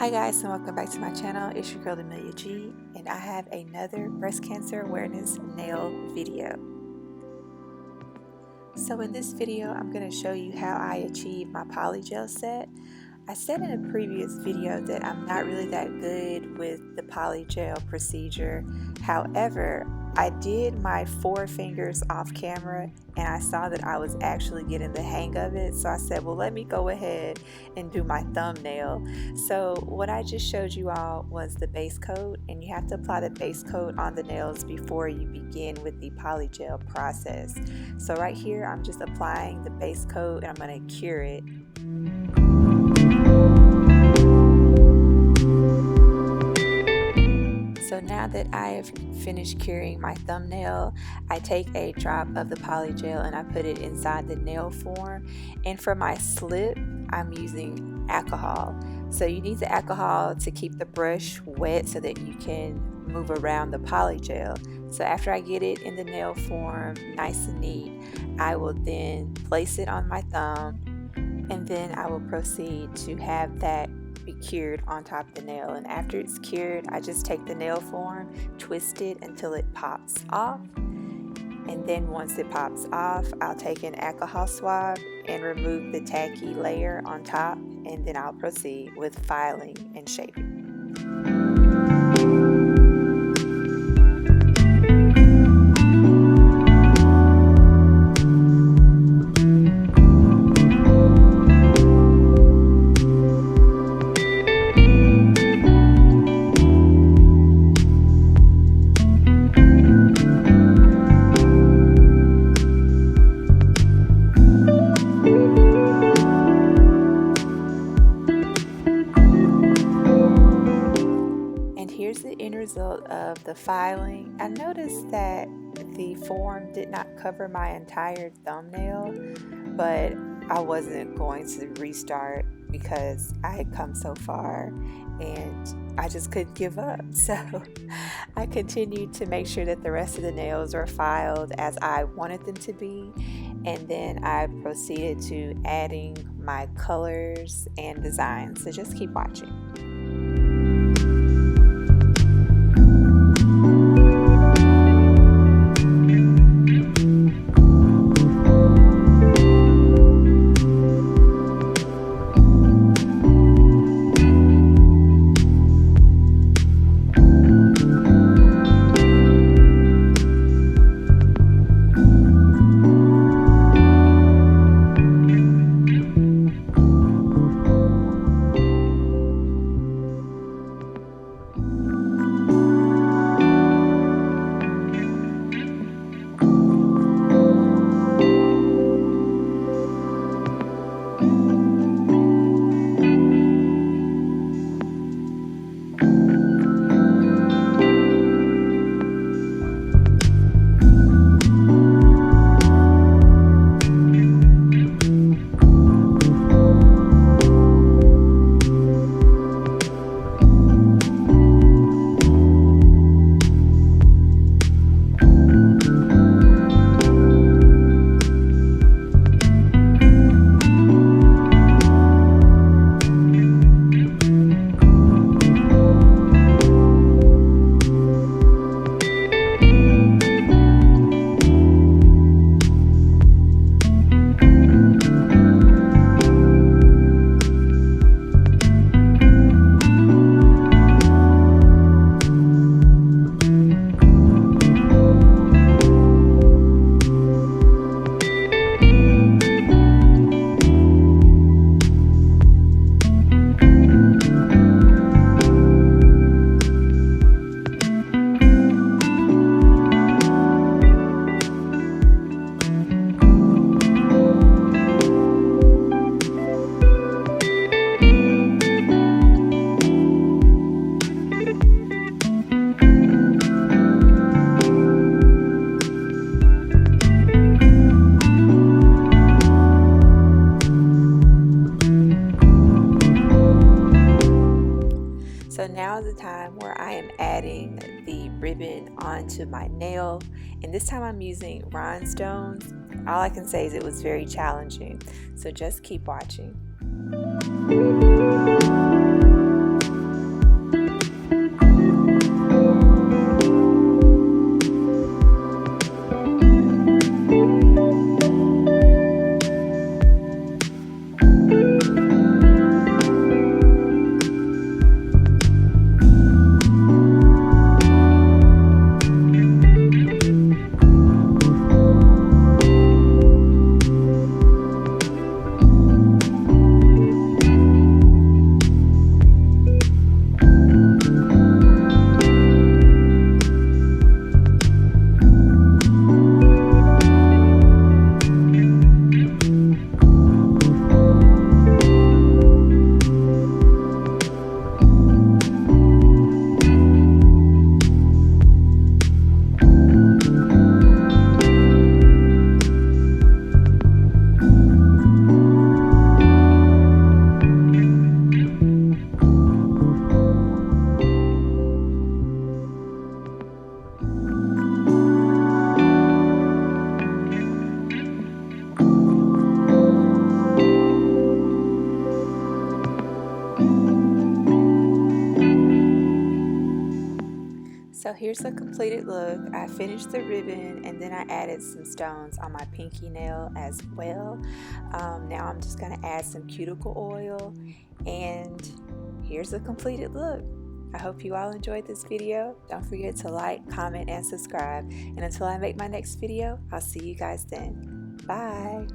Hi guys, and welcome back to my channel. It's your girl Amelia G, and I have another breast cancer awareness nail video. So in this video, I'm going to show you how I achieve my polygel set. I said in a previous video that I'm not really that good with the polygel procedure. However, I did my 4 fingers off camera and I saw that I was actually getting the hang of it. So I said, well, let me go ahead and do my thumbnail. So what I just showed you all was the base coat, and you have to apply the base coat on the nails before you begin with the polygel process. So right here, I'm just applying the base coat and I'm going to cure it. So now that I have finished curing my thumbnail, I take a drop of the polygel and I put it inside the nail form. And for my slip, I'm using alcohol. So you need the alcohol to keep the brush wet so that you can move around the polygel. So after I get it in the nail form, nice and neat, I will then place it on my thumb, and then I will proceed to have that be cured on top of the nail. And after it's cured, I just take the nail form, twist it until it pops off, and then once it pops off, I'll take an alcohol swab and remove the tacky layer on top, and then I'll proceed with filing and shaping. Here's the end result of the filing. I noticed that the form did not cover my entire thumbnail, but I wasn't going to restart because I had come so far and I just couldn't give up. So I continued to make sure that the rest of the nails were filed as I wanted them to be, and then I proceeded to adding my colors and designs. So just keep watching. So now is the time where I am adding the ribbon onto my nail, and this time I'm using rhinestones. All I can say is it was very challenging, so just keep watching. here's the completed look. I finished the ribbon and then I added some stones on my pinky nail as well. Now I'm just going to add some cuticle oil, and here's the completed look. I hope you all enjoyed this video. Don't forget to like, comment, and subscribe. And until I make my next video, I'll see you guys then. Bye!